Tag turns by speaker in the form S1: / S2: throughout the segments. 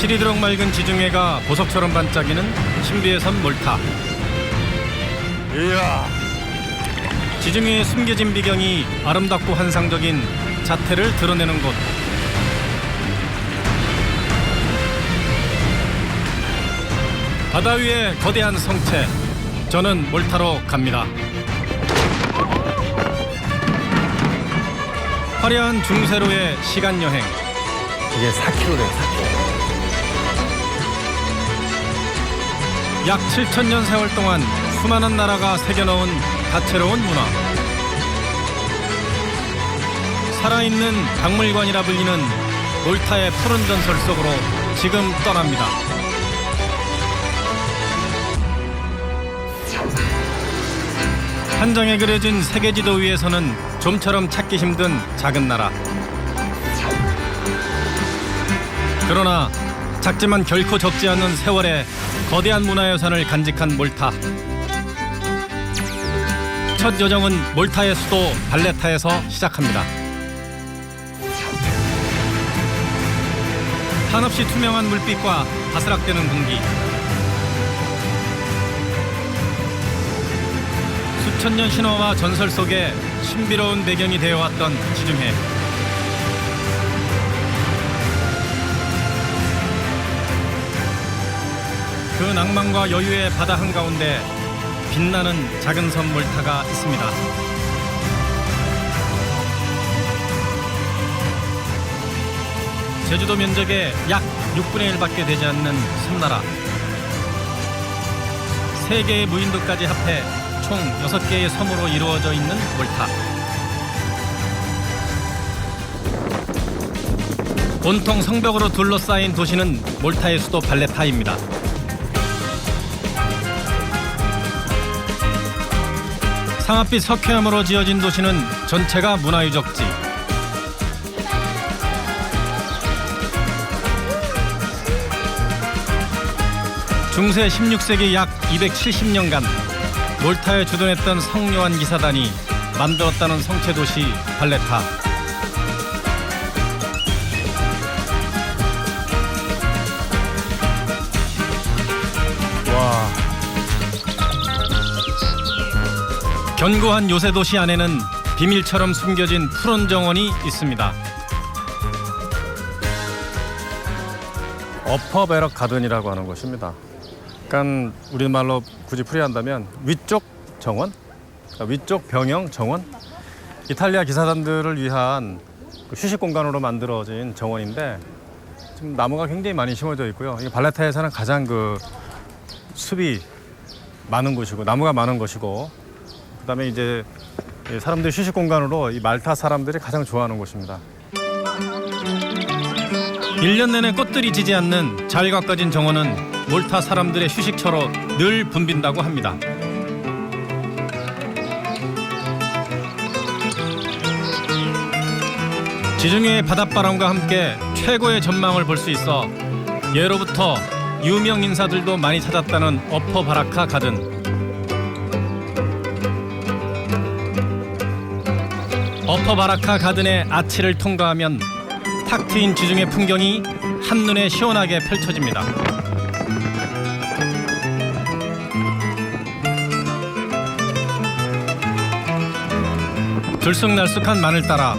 S1: 시리도록 맑은 지중해가 보석처럼 반짝이는 신비의 섬 몰타.
S2: 이야,
S1: 지중해의 숨겨진 비경이 아름답고 환상적인 자태를 드러내는 곳. 바다 위의 거대한 성체. 저는 몰타로 갑니다. 화려한 중세로의 시간 여행.
S2: 이게 4km래요, 4km.
S1: 약 7,000년 세월 동안 수많은 나라가 새겨넣은 다채로운 문화. 살아있는 박물관이라 불리는 몰타의 푸른 전설 속으로 지금 떠납니다. 한 장에 그려진 세계지도 위에서는 좀처럼 찾기 힘든 작은 나라. 그러나 작지만 결코 적지 않는 세월의 거대한 문화유산을 간직한 몰타. 첫 여정은 몰타의 수도 발레타에서 시작합니다. 한없이 투명한 물빛과 바스락대는 공기. 수천 년 신화와 전설 속에 신비로운 배경이 되어왔던 지중해. 그 낭만과 여유의 바다 한가운데 빛나는 작은 섬 몰타가 있습니다. 제주도 면적의 약 6분의 1밖에 되지 않는 섬나라. 3개의 무인도까지 합해 총 6개의 섬으로 이루어져 있는 몰타. 온통 성벽으로 둘러싸인 도시는 몰타의 수도 발레타입니다. 상아빛 석회암으로 지어진 도시는 전체가 문화유적지. 중세 16세기 약 270년간 몰타에 주둔했던 성요한 기사단이 만들었다는 성체도시 발레타.
S2: 와,
S1: 견고한 요새도시 안에는 비밀처럼 숨겨진 푸른 정원이 있습니다.
S2: 어퍼베럭 가든이라고 하는 곳입니다. 약간 우리말로 굳이 풀이한다면 위쪽 정원? 그러니까 위쪽 병영 정원? 이탈리아 기사단들을 위한 휴식 공간으로 만들어진 정원인데 지금 나무가 굉장히 많이 심어져 있고요. 이 발레타에서는 가장 숲이 많은 곳이고 나무가 많은 곳이고 그다음에 이제 사람들 휴식 공간으로 이 말타 사람들이 가장 좋아하는 곳입니다.
S1: 1년 내내 꽃들이 지지 않는 잘 가꿔진 정원은 몰타 사람들의 휴식처로 늘 붐빈다고 합니다. 지중해의 바닷바람과 함께 최고의 전망을 볼 수 있어 예로부터 유명 인사들도 많이 찾았다는 어퍼 바라카 가든. 어퍼 바라카 가든의 아치를 통과하면 탁 트인 지중해 풍경이 한눈에 시원하게 펼쳐집니다. 들쑥날쑥한 만을 따라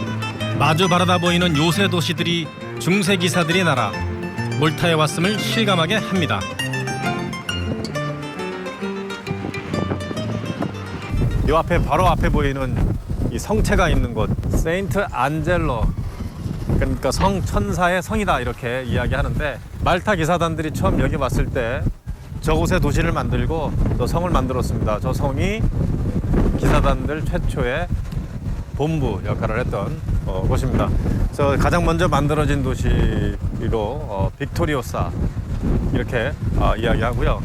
S1: 마주 바라다 보이는 요새 도시들이 중세 기사들의 나라 몰타에 왔음을 실감하게 합니다.
S2: 이 앞에 바로 앞에 보이는 이 성체가 있는 곳 세인트 안젤로, 그러니까 성천사의 성이다 이렇게 이야기하는데 말타 기사단들이 처음 여기 왔을 때 저곳에 도시를 만들고 저 성을 만들었습니다. 저 성이 기사단들 최초의 본부 역할을 했던 곳입니다. 그래서 가장 먼저 만들어진 도시로 빅토리오사 이렇게 이야기하고요.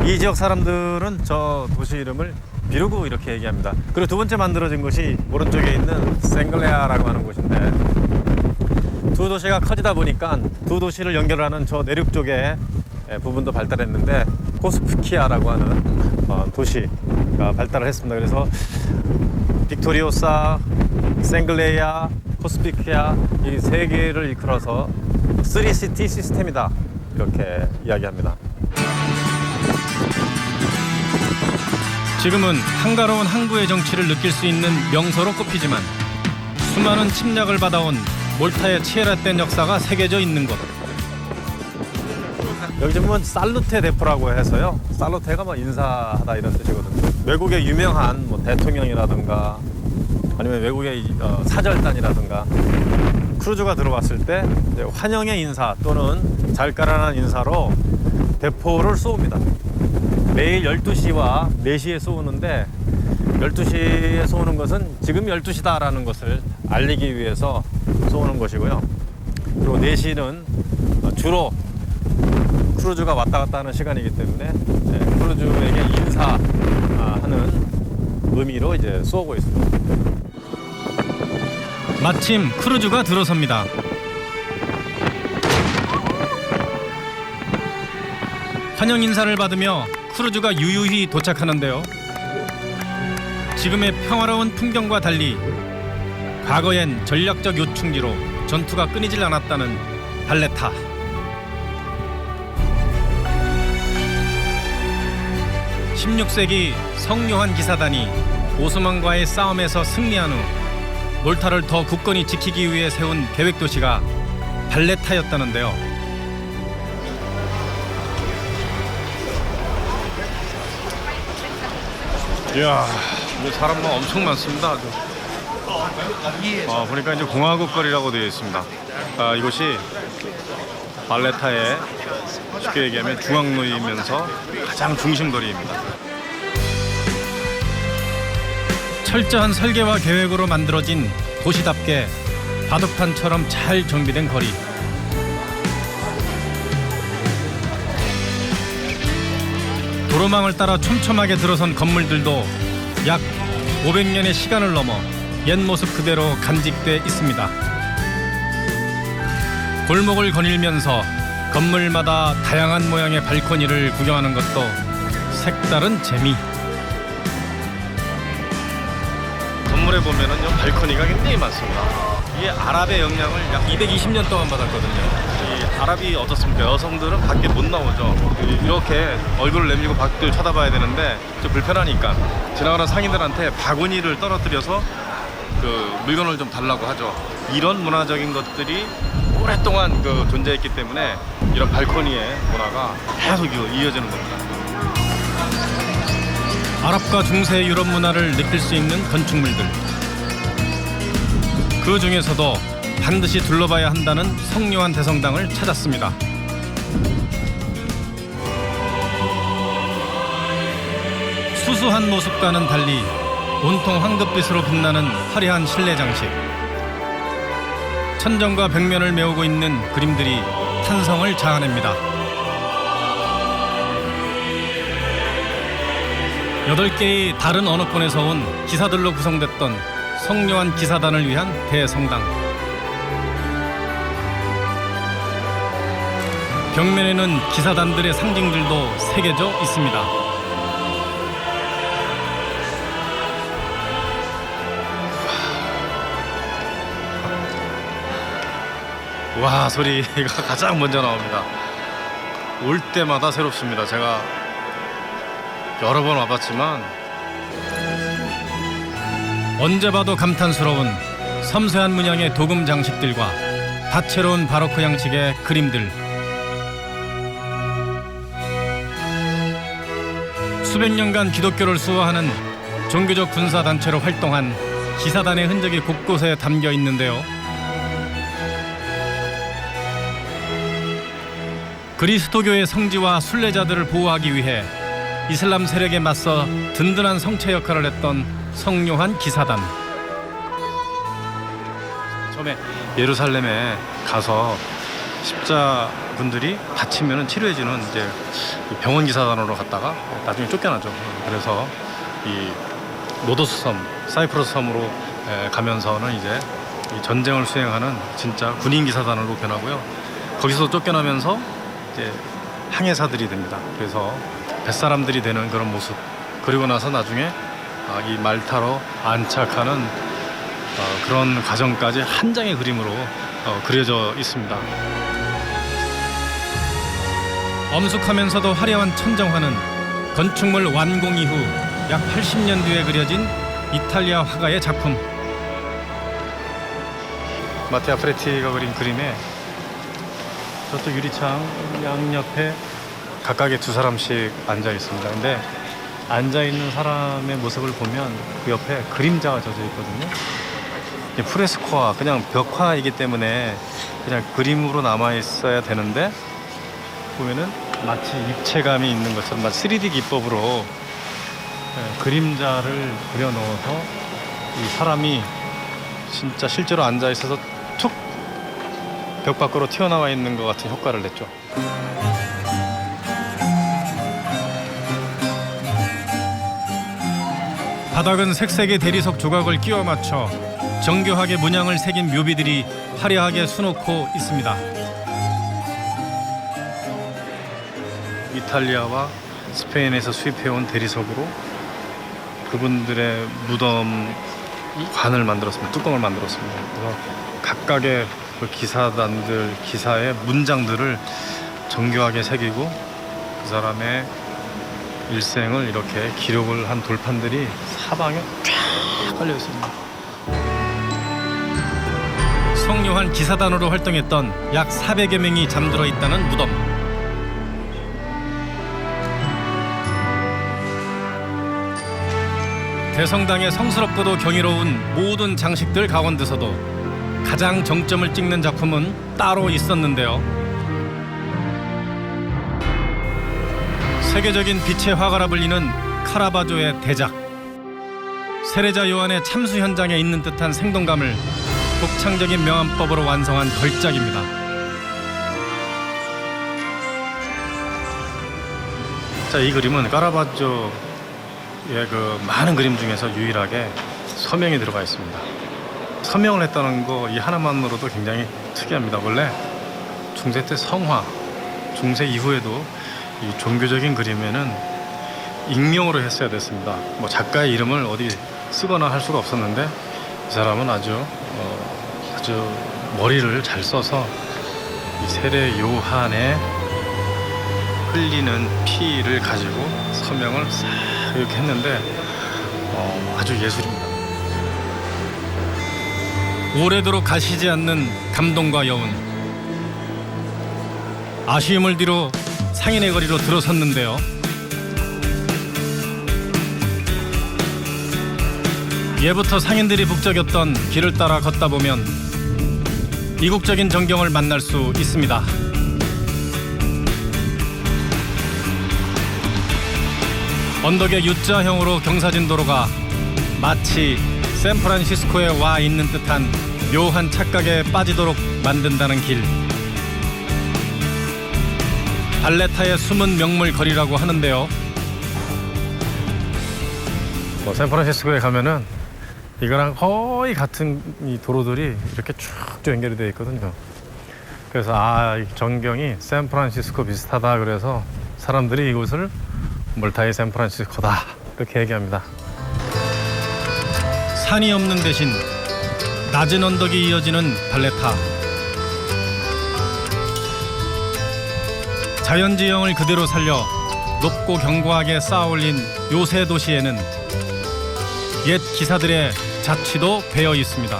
S2: 이 지역 사람들은 저 도시 이름을 비루구 이렇게 얘기합니다. 그리고 두 번째 만들어진 곳이 오른쪽에 있는 생글레아라고 하는 곳인데 두 도시가 커지다 보니까 두 도시를 연결하는 저 내륙 쪽에 부분도 발달했는데 코스프키아라고 하는 도시가 발달을 했습니다. 그래서 빅토리오사, 생글레아, 코스피크야 이 세 개를 이끌어서 3시티 시스템이다 이렇게 이야기합니다.
S1: 지금은 한가로운 항구의 정치를 느낄 수 있는 명소로 꼽히지만 수많은 침략을 받아온 몰타의 치에라된 역사가 새겨져 있는 곳.
S2: 여기 보면 살루테 데포라고 해서요. 살루테가 뭐 인사하다 이런 뜻이거든요. 외국의 유명한 뭐 대통령이라든가 아니면 외국의 사절단이라든가 크루즈가 들어왔을 때 이제 환영의 인사 또는 잘 깔아난 인사로 대포를 쏘옵니다. 매일 12시와 4시에 쏘는데 12시에 쏘는 것은 지금 12시다라는 것을 알리기 위해서 쏘는 것이고요. 그리고 4시는 주로 크루즈가 왔다 갔다 하는 시간이기 때문에 크루즈에게 인사하는 의미로 이제 쏘고 있습니다.
S1: 마침 크루즈가 들어섭니다. 환영 인사를 받으며 크루즈가 유유히 도착하는데요. 지금의 평화로운 풍경과 달리 과거엔 전략적 요충지로 전투가 끊이질 않았다는 발레타. 16세기 성요한 기사단이 오스만과의 싸움에서 승리한 후 몰타를 더 굳건히 지키기 위해 세운 계획 도시가 발레타였다는데요. 이야, 사람 엄청 많습니다. 아주. 보니까 이제 공화국 거리라고 되어 있습니다. 이곳이 발레타의 쉽게 얘기하면 중앙로이면서 가장 중심 거리입니다. 철저한 설계와 계획으로 만들어진 도시답게 바둑판처럼 잘 정비된 거리. 도로망을 따라 촘촘하게 들어선 건물들도 약 500년의 시간을 넘어 옛 모습 그대로 간직돼 있습니다. 골목을 거닐면서 건물마다 다양한 모양의 발코니를 구경하는 것도 색다른 재미. 건물에 보면은요 발코니가 굉장히 많습니다. 이게 아랍의 영향을 약 220년 동안 받았거든요. 이 아랍이 어떻습니까? 여성들은 밖에 못 나오죠. 이렇게 얼굴을 내밀고 밖을 쳐다봐야 되는데 좀 불편하니까 지나가는 상인들한테 바구니를 떨어뜨려서 그 물건을 좀 달라고 하죠. 이런 문화적인 것들이 오랫동안 존재했기 때문에 이런 발코니의 문화가 계속 이어지는 겁니다. 아랍과 중세 유럽 문화를 느낄 수 있는 건축물들. 그 중에서도 반드시 둘러봐야 한다는 성요한 대성당을 찾았습니다. 수수한 모습과는 달리 온통 황급빛으로 빛나는 화려한 실내 장식. 천정과 벽면을 메우고 있는 그림들이 탄성을 자아냅니다. 8개의 다른 언어권에서 온 기사들로 구성됐던 성요한 기사단을 위한 대성당. 벽면에는 기사단들의 상징들도 새겨져 있습니다. 와, 소리가 가장 먼저 나옵니다. 올 때마다 새롭습니다. 제가 여러 번 와봤지만 언제 봐도 감탄스러운 섬세한 문양의 도금 장식들과 다채로운 바로크 양식의 그림들. 수백 년간 기독교를 수호하는 종교적 군사단체로 활동한 기사단의 흔적이 곳곳에 담겨 있는데요. 그리스도교의 성지와 순례자들을 보호하기 위해 이슬람 세력에 맞서 든든한 성체 역할을 했던 성요한 기사단. 처음에 예루살렘에 가서 십자군들이 다치면 치료해주는 이제 병원 기사단으로 갔다가 나중에 쫓겨나죠. 그래서 이 로도스 섬, 사이프러스 섬으로 가면서는 이제 이 전쟁을 수행하는 진짜 군인 기사단으로 변하고요. 거기서 쫓겨나면서 이제 항해사들이 됩니다. 그래서 뱃사람들이 되는 그런 모습. 그리고 나서 나중에 이 말타로 안착하는 그런 과정까지 한 장의 그림으로 그려져 있습니다.
S2: 엄숙하면서도 화려한 천정화는 건축물 완공 이후 약 80년 뒤에 그려진 이탈리아 화가의 작품.
S1: 마테아 프레티가 그린 그림에 저쪽 유리창 양옆에 각각의 두 사람씩 앉아 있습니다. 근데 앉아 있는 사람의 모습을 보면 그 옆에 그림자가 젖어 있거든요. 이게 프레스코화, 그냥 벽화이기 때문에 그냥 그림으로 남아 있어야 되는데 보면은 마치 입체감이 있는 것처럼 마치 3D 기법으로 그림자를 그려 넣어서 이 사람이 진짜 실제로 앉아 있어서 툭 벽 밖으로 튀어나와 있는 것 같은 효과를 냈죠.
S2: 바닥은 색색의 대리석 조각을 끼워 맞춰 정교하게 문양을 새긴 묘비들이 화려하게 수놓고 있습니다.
S1: 이탈리아와 스페인에서 수입해온 대리석으로 그분들의 무덤 관을 만들었습니다. 뚜껑을 만들었습니다. 그래서 각각의 그 기사단들 기사의 문장들을 정교하게 새기고 그 사람의 일생을 이렇게 기록을 한 돌판들이 사방에 쫙 깔려 있습니다.
S2: 성요한 기사단으로 활동했던 약 400여 명이 잠들어 있다는 무덤. 대성당의 성스럽고도 경이로운 모든 장식들 가운데서도 가장 정점을 찍는 작품은 따로 있었는데요. 세계적인 빛의 화가라 불리는 카라바조의 대작. 세례자 요한의 참수 현장에 있는 듯한 생동감을 독창적인 명암법으로 완성한 걸작입니다.
S1: 자, 이 그림은 카라바조의 그 많은 그림 중에서 유일하게 서명이 들어가 있습니다. 서명을 했다는 거 이 하나만으로도 굉장히 특이합니다. 원래 중세 때 성화, 중세 이후에도 이 종교적인 그림에는 익명으로 했어야 됐습니다. 뭐 작가의 이름을 어디 쓰거나 할 수가 없었는데 이 사람은 아주 머리를 잘 써서 이 세례 요한의 흘리는 피를 가지고 서명을 싹 이렇게 했는데 아주 예술입니다.
S2: 오래도록 가시지 않는 감동과 여운. 아쉬움을 뒤로 상인의 거리로 들어섰는데요. 예부터 상인들이 북적였던 길을 따라 걷다 보면 이국적인 전경을 만날 수 있습니다. 언덕의 U자형으로 경사진 도로가 마치 샌프란시스코에 와 있는 듯한 묘한 착각에 빠지도록 만든다는 길. 발레타의 숨은 명물 거리라고 하는데요.
S1: 샌프란시스코에 가면은 이거랑 거의 같은 이 도로들이 이렇게 쭉 연결이 되어 있거든요. 그래서 이 전경이 샌프란시스코 비슷하다 그래서 사람들이 이곳을 몰타의 샌프란시스코다 이렇게 얘기합니다.
S2: 산이 없는 대신 낮은 언덕이 이어지는 발레타. 자연지형을 그대로 살려 높고 견고하게 쌓아올린 요새 도시에는 옛 기사들의 자취도 배어 있습니다.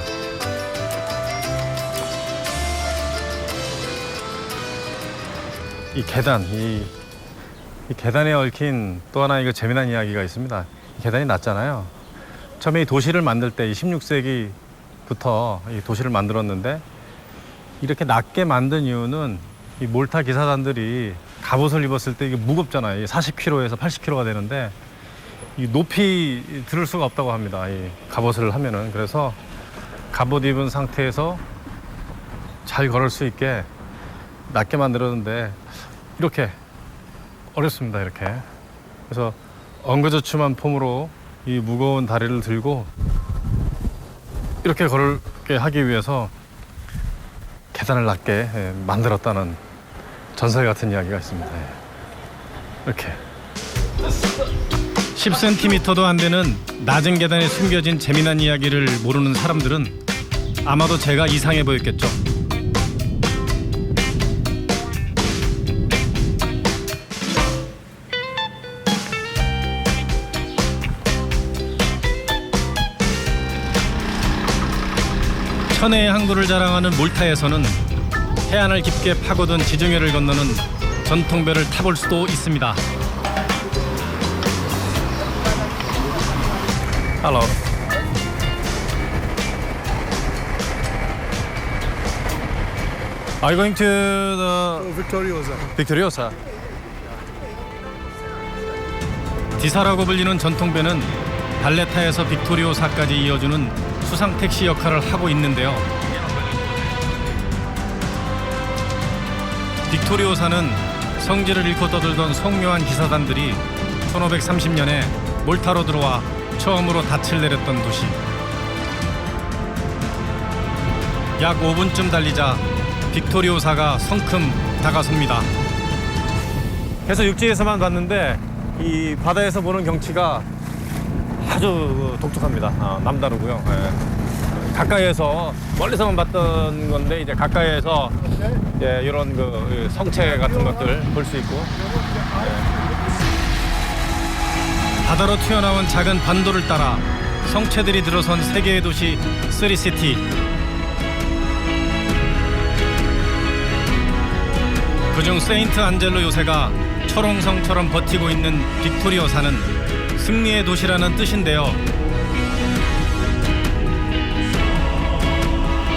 S1: 이 계단, 이 계단에 얽힌 또 하나 이거 재미난 이야기가 있습니다. 이 계단이 낮잖아요. 처음에 이 도시를 만들 때 16세기부터 이 도시를 만들었는데 이렇게 낮게 만든 이유는 이 몰타 기사단들이 갑옷을 입었을 때 이게 무겁잖아요. 40kg에서 80kg가 되는데 이 높이 들을 수가 없다고 합니다. 이 갑옷을 하면은. 그래서 갑옷 입은 상태에서 잘 걸을 수 있게 낮게 만들었는데 이렇게 어렵습니다. 이렇게. 그래서 엉거주춤한 폼으로 이 무거운 다리를 들고 이렇게 걸게 하기 위해서 계단을 낮게 만들었다는 전설 같은 이야기가 있습니다. 이렇게 10cm도 안 되는 낮은 계단에 숨겨진 재미난 이야기를 모르는 사람들은 아마도 제가 이상해 보였겠죠. 천혜의 항구를 자랑하는 몰타에서는 해안을 깊게 파고든 지중해를 건너는 전통배를 타볼 수도 있습니다.
S2: Hello. Are you going to the
S3: Victoriosa.
S2: Victoriosa?
S1: 디사라고 불리는 전통배는 발레타에서 빅토리오사까지 이어주는 수상 택시 역할을 하고 있는데요. 빅토리오사는 성질을 잃고 떠들던 성묘한 기사단들이 1530년에 몰타로 들어와 처음으로 닻을 내렸던 도시. 약 5분쯤 달리자 빅토리오사가 성큼 다가섭니다.
S2: 그래서 육지에서만 봤는데 이 바다에서 보는 경치가 아주 독특합니다. 남다르고요. 예. 가까이에서 멀리서만 봤던 건데 이제 가까이에서 이런 그 성체 같은 것들 볼 수 있고.
S1: 바다로 튀어나온 작은 반도를 따라 성체들이 들어선 세계의 도시 쓰리시티. 그중 세인트 안젤로 요새가 철옹성처럼 버티고 있는 빅토리오사는 승리의 도시라는 뜻인데요.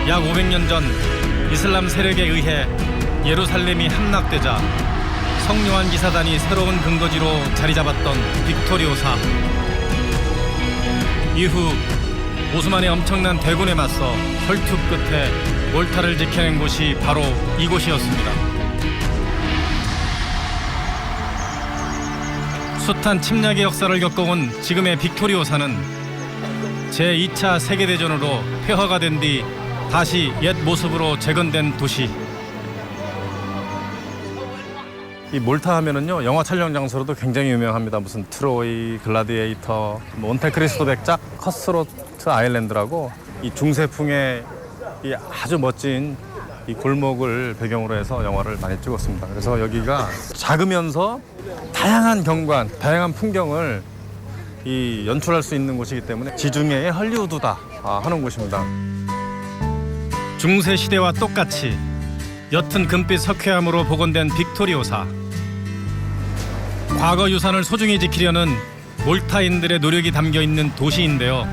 S1: 약 500년 전 이슬람 세력에 의해 예루살렘이 함락되자 성묘한 기사단이 새로운 근거지로 자리 잡았던 빅토리오사. 이후 오스만의 엄청난 대군에 맞서 혈투 끝에 몰타를 지켜낸 곳이 바로 이곳이었습니다. 숱한 침략의 역사를 겪어온 지금의 빅토리오사는 제2차 세계대전으로 폐허가 된 뒤 다시 옛 모습으로 재건된 도시.
S2: 이 몰타 하면은요 영화 촬영 장소로도 굉장히 유명합니다. 무슨 트로이, 글라디에이터, 몬테크리스토 백작, 커스로트 아일랜드라고 이 중세풍의 이 아주 멋진 이 골목을 배경으로 해서 영화를 많이 찍었습니다. 그래서 여기가 작으면서 다양한 경관, 다양한 풍경을 이 연출할 수 있는 곳이기 때문에 지중해의 헐리우드다 하는 곳입니다.
S1: 중세 시대와 똑같이 옅은 금빛 석회암으로 복원된 빅토리오사. 과거 유산을 소중히 지키려는 몰타인들의 노력이 담겨 있는 도시인데요.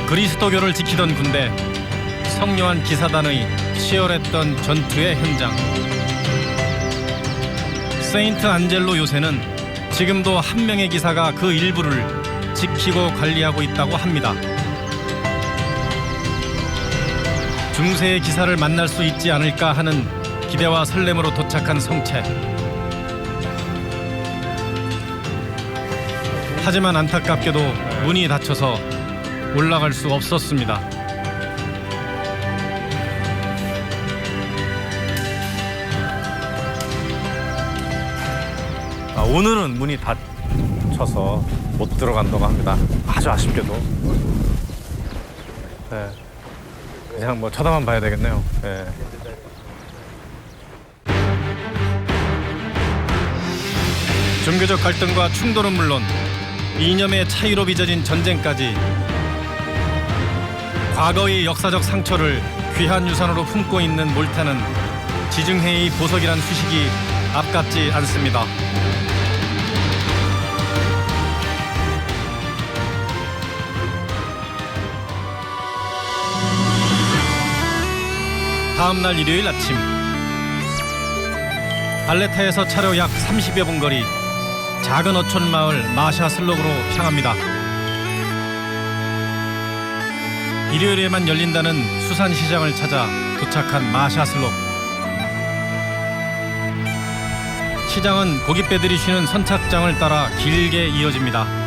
S1: 그리스도교를 지키던 군대, 성묘한 기사단의 치열했던 전투의 현장. 세인트 안젤로 요새는 지금도 한 명의 기사가 그 일부를 지키고 관리하고 있다고 합니다. 중세의 기사를 만날 수 있지 않을까 하는 기대와 설렘으로 도착한 성체. 하지만 안타깝게도 문이 닫혀서 올라갈 수 없었습니다.
S2: 오늘은 문이 닫혀서 못 들어간다고 합니다. 아주 아쉽게도. 네. 그냥 뭐 쳐다만 봐야 되겠네요. 네.
S1: 종교적 갈등과 충돌은 물론 이념의 차이로 빚어진 전쟁까지 과거의 역사적 상처를 귀한 유산으로 품고 있는 몰타는 지중해의 보석이란 수식이 아깝지 않습니다. 다음 날 일요일 아침, 발레타에서 차로 약 30여 분 거리 작은 어촌 마을 마샤슬록으로 향합니다. 일요일에만 열린다는 수산시장을 찾아 도착한 마샤슬록. 시장은 고깃배들이 쉬는 선착장을 따라 길게 이어집니다.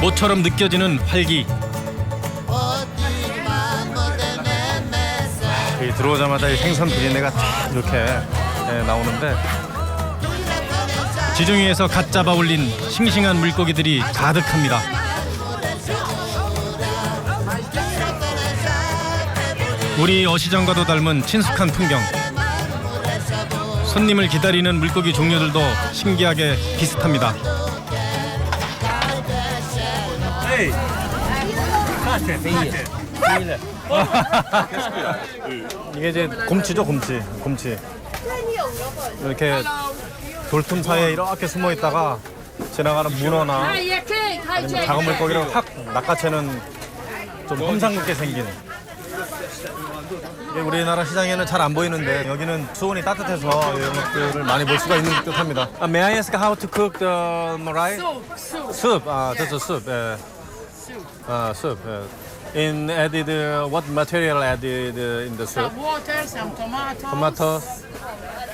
S1: 모처럼 느껴지는 활기.
S2: 들어오자마자 이 생선 비린내가 쫙 이렇게 나오는데
S1: 지중해에서 갓 잡아 올린 싱싱한 물고기들이 가득합니다. 우리 어시장과도 닮은 친숙한 풍경. 손님을 기다리는 물고기 종류들도 신기하게 비슷합니다.
S2: 이게 이제 곰치죠, 곰치. 이렇게 돌틈 사이에 이렇게 숨어 있다가 지나가는 문어나 아니면 작은 물고기를 확 낚아채는 좀 험상궂게 생긴. 이게 우리나라 시장에는 잘 안 보이는데 여기는 수온이 따뜻해서 이런 것들을 많이 볼 수가 있는 듯합니다. May I ask how to cook the morai? Soup. Just a soup. Soup. In added what material added in the soup?
S3: Some water, some tomatoes,
S2: Tomatoes.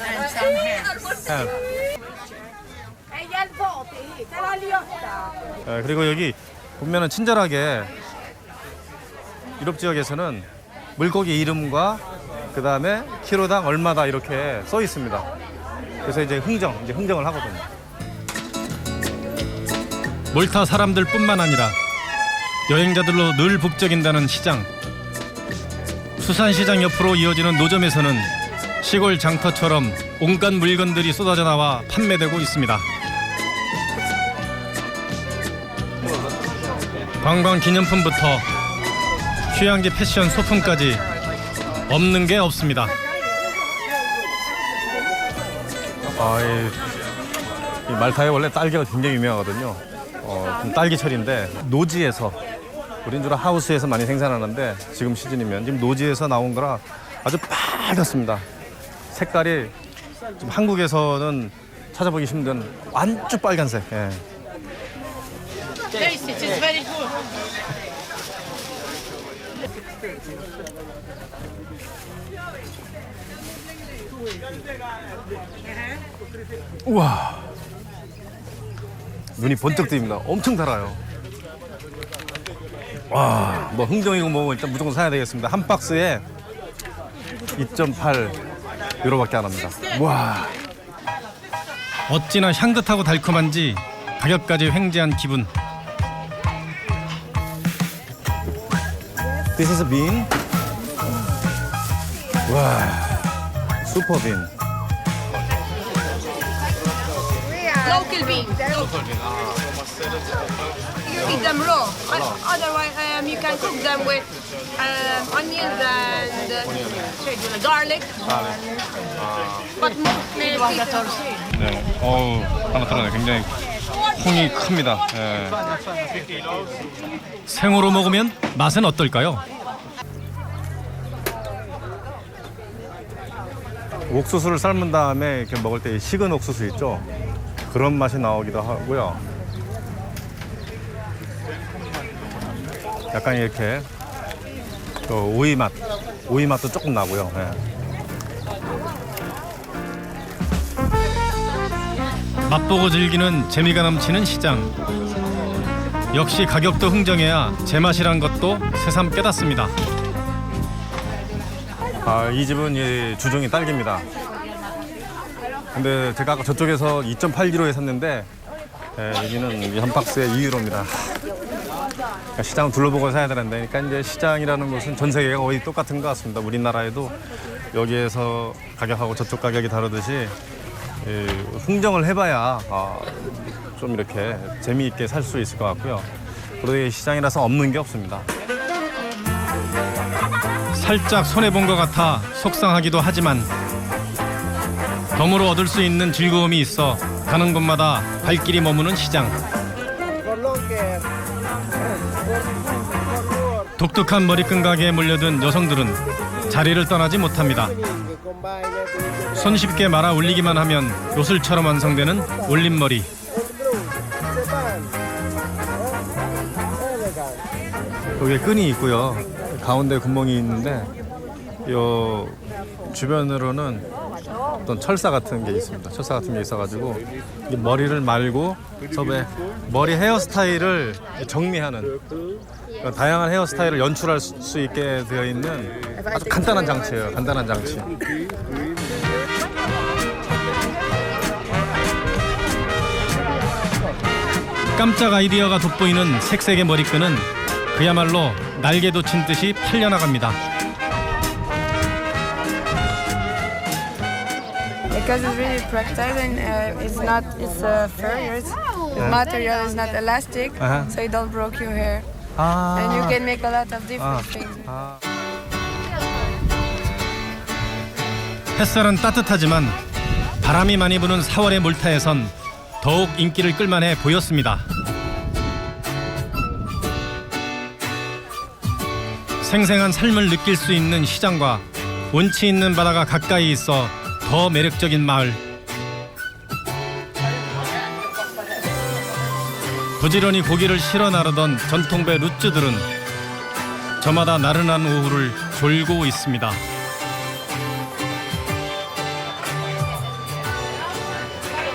S3: and some ham.
S2: ham. 그리고 여기 보면은 친절하게 유럽 지역에서는 물고기 이름과 그 다음에 키로당 얼마다 이렇게 써 있습니다. 그래서 이제 흥정을 하거든요.
S1: 몰타 사람들뿐만 아니라 여행자들로 늘 북적인다는 시장. 수산시장 옆으로 이어지는 노점에서는 시골 장터처럼 온갖 물건들이 쏟아져 나와 판매되고 있습니다. 관광 기념품부터 휴양지 패션 소품까지 없는 게 없습니다.
S2: 이 말타에 원래 딸기가 굉장히 유명하거든요. 좀 딸기철인데 노지에서 우린 주로 하우스에서 많이 생산하는데 지금 시즌이면 지금 노지에서 나온 거라 아주 빨갛습니다. 색깔이 지금 한국에서는 찾아보기 힘든 완전 빨간색. 예.
S3: Taste it is very good.
S2: 우와, 눈이 번쩍 뜨입니다. 엄청 달아요. 와, 뭐 흥정이고 뭐 일단 무조건 사야 되겠습니다. 한 박스에 2.8 유로밖에 안 합니다. 와,
S1: 어찌나 향긋하고 달콤한지 가격까지 횡재한 기분.
S2: this is a bean. 와, 슈퍼 빈.
S4: Local beans. You eat them raw. Otherwise, you can cook them with onions and garlic. But mostly
S2: 네, 하나 들어네. 굉장히 콩이 큽니다. 예.
S1: 생으로 먹으면 맛은 어떨까요?
S2: 옥수수를 삶은 다음에 이렇게 먹을 때 식은 옥수수 있죠? 그런 맛이 나오기도 하고요. 약간 이렇게 오이 맛도 조금 나고요. 예.
S1: 맛보고 즐기는 재미가 넘치는 시장. 역시 가격도 흥정해야 제맛이란 것도 새삼 깨닫습니다.
S2: 이 집은 이 주종이 딸기입니다. 근데 제가 아까 저쪽에서 2.8kg에 샀는데 여기는 한 박스에 2유로입니다. 그러니까 시장을 둘러보고 사야 되는데, 그러니까 이제 시장이라는 것은 전 세계가 거의 똑같은 것 같습니다. 우리나라에도 여기에서 가격하고 저쪽 가격이 다르듯이 흥정을 해봐야 좀 이렇게 재미있게 살 수 있을 것 같고요. 그리고 시장이라서 없는 게 없습니다.
S1: 살짝 손해본 것 같아 속상하기도 하지만 덤으로 얻을 수 있는 즐거움이 있어 가는 곳마다 발길이 머무는 시장. 독특한 머리끈 가게에 몰려든 여성들은 자리를 떠나지 못합니다. 손쉽게 말아 올리기만 하면 요술처럼 완성되는 올림머리.
S2: 여기에 끈이 있고요. 가운데 구멍이 있는데 요 주변으로는 어떤 철사 같은 게 있습니다. 철사 같은 게 있어가지고 이 머리를 말고 섭외 머리 헤어스타일을 정리하는 그러니까 다양한 헤어스타일을 연출할 수 있게 되어 있는 아주 간단한 장치예요. 간단한 장치.
S1: 깜짝 아이디어가 돋보이는 색색의 머리끈은 그야말로 날개 돋친 듯이 팔려나갑니다.
S5: Because it's really practical and it's fur. The material is not elastic, so you don't break your hair. And you can make a lot of different things.
S1: 햇살은 따뜻하지만 바람이 많이 부는 4월의 몰타에선 더욱 인기를 끌만해 보였습니다. 생생한 삶을 느낄 수 있는 시장과 운치 있는 바다가 가까이 있어 더 매력적인 마을. 부지런히 고기를 실어 나르던 전통배 루츠들은 저마다 나른한 오후를 졸고 있습니다.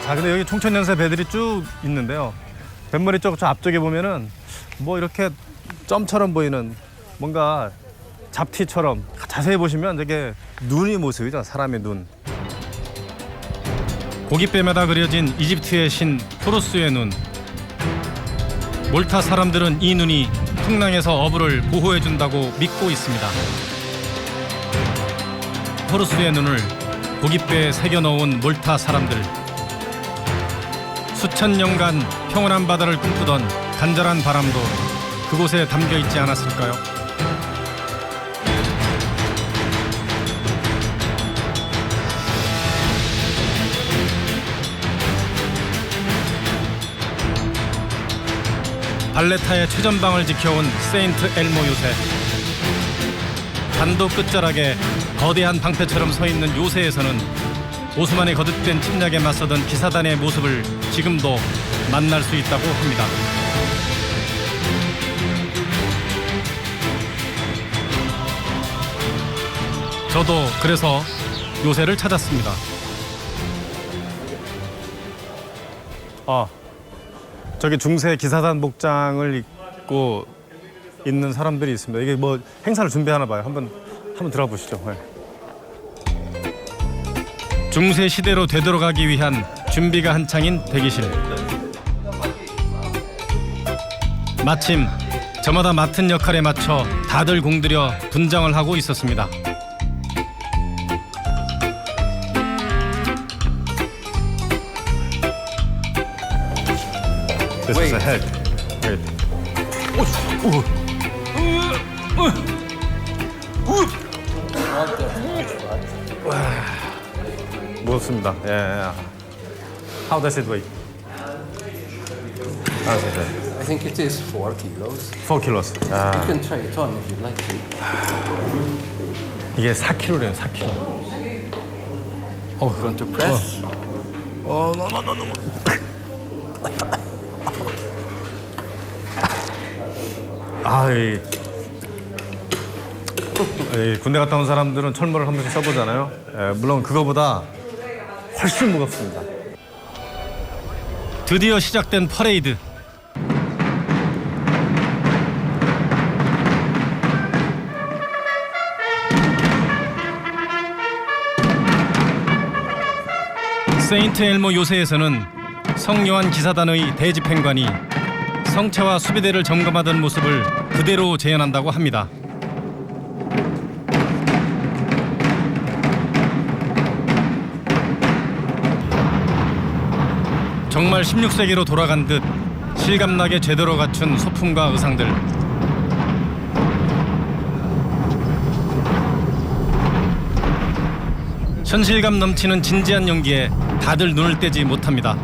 S2: 자, 근데 여기 총천연세 배들이 쭉 있는데요. 뱃머리 쪽 저 앞쪽에 보면은 뭐 이렇게 점처럼 보이는 뭔가 잡티처럼 자세히 보시면 되게 눈이 모습이죠. 사람의 눈.
S1: 고깃배마다 그려진 이집트의 신 호루스의 눈. 몰타 사람들은 이 눈이 풍랑에서 어부를 보호해준다고 믿고 있습니다. 호루스의 눈을 고깃배에 새겨넣은 몰타 사람들. 수천 년간 평온한 바다를 꿈꾸던 간절한 바람도 그곳에 담겨 있지 않았을까요? 발레타의 최전방을 지켜온 세인트 엘모 요새. 반도 끝자락에 거대한 방패처럼 서 있는 요새에서는 오스만의 거듭된 침략에 맞서던 기사단의 모습을 지금도 만날 수 있다고 합니다. 저도 그래서 요새를 찾았습니다.
S2: 저기 중세 기사단 복장을 입고 있는 사람들이 있습니다. 이게 뭐 행사를 준비하나 봐요. 한번 들어가 보시죠. 네.
S1: 중세 시대로 되돌아가기 위한 준비가 한창인 대기실. 마침 저마다 맡은 역할에 맞춰 다들 공들여 분장을 하고 있었습니다.
S2: This is a head. Wait. 무겁습니다. 예. How does it weigh? How does it weigh?
S6: I think it is 4 kilos.
S2: 4 kilos. 아,
S6: You can try it on if you'd like to.
S2: 이게 4kg래요. 4kg.
S6: You want to press?
S2: 군대 갔다 온 사람들은 철모를 한 번씩 써보잖아요. 물론 그거보다 훨씬 무겁습니다.
S1: 드디어 시작된 퍼레이드. 세인트 엘모 요새에서는 성요한 기사단의 대집행관이 성체와 수비대를 점검하던 모습을 그대로 재현한다고 합니다. 정말 16세기로 돌아간 듯 실감나게 제대로 갖춘 소품과 의상들. 현실감 넘치는 진지한 연기에 다들 눈을 떼지 못합니다.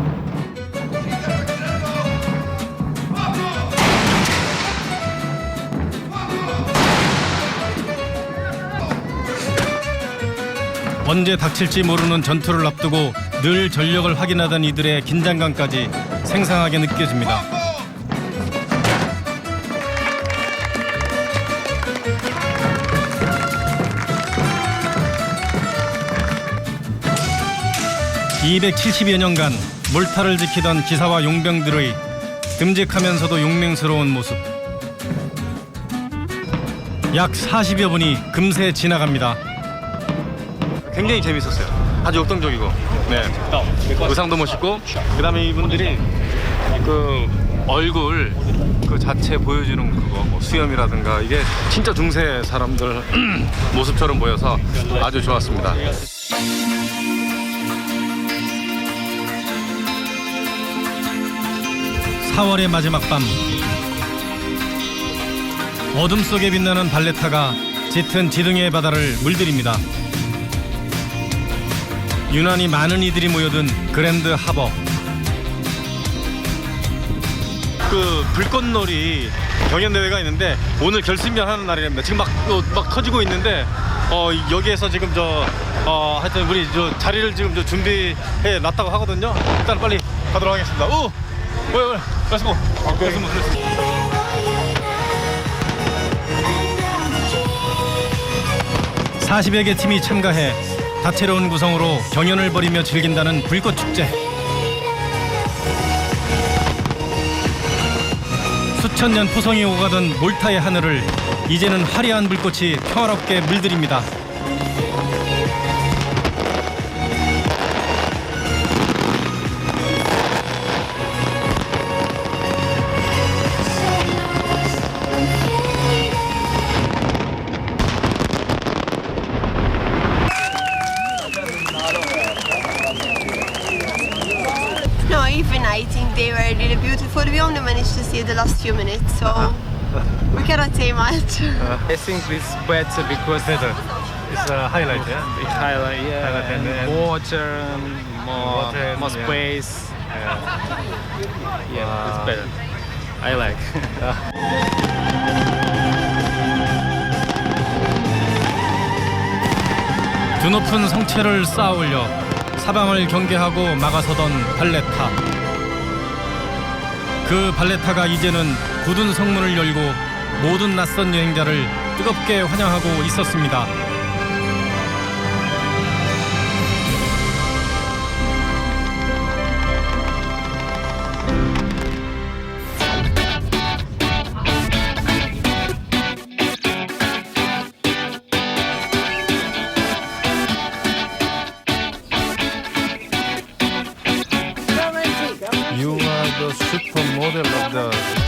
S1: 언제 닥칠지 모르는 전투를 앞두고 늘 전력을 확인하던 이들의 긴장감까지 생생하게 느껴집니다.
S2: 270여 년간 몰타를 지키던 기사와 용병들의 듬직하면서도 용맹스러운 모습. 약 40여 분이 금세 지나갑니다.
S1: 굉장히 재밌었어요. 아주 역동적이고, 네. 의상도 멋있고, 그다음에 이분들이 그 얼굴 그 자체 보여주는 그거, 뭐 수염이라든가 이게 진짜 중세 사람들 모습처럼 보여서 아주 좋았습니다.
S2: (4월의) 마지막 밤, 어둠 속에 빛나는 발레타가 짙은 지등의 바다를 물들입니다. 유난히 많은 이들이 모여든 그랜드 하버.
S1: 그 불꽃놀이 경연대회가 있는데 오늘 결승전 하는 날이랍니다. 지금 막 터지고 있는데 여기에서 지금 하여튼 우리 자리를 지금 준비해 놨다고 하거든요. 일단 빨리 가도록 하겠습니다. 오! 왜, 렛츠고! 렛츠고.
S2: 40여 개 팀이 참가해 다채로운 구성으로 경연을 벌이며 즐긴다는 불꽃축제. 수천 년 포성이 오가던 몰타의 하늘을 이제는 화려한 불꽃이 평화롭게 물들입니다.
S7: No, even I think they were really beautiful. We only managed to see the last few minutes, so we cannot say much.
S8: I think it's better because
S2: It's a highlight, yeah?
S8: it highlight, yeah,
S2: Highlight
S8: and
S2: and-
S8: water, more,
S2: Water and-
S8: more
S2: yeah.
S8: space. Yeah, it's better. I like.
S2: 드높은 성체를 쌓아올려 사방을 경계하고 막아서던 발레타. 그 발레타가 이제는 굳은 성문을 열고 모든 낯선 여행자를 뜨겁게 환영하고 있었습니다. You are the supermodel of the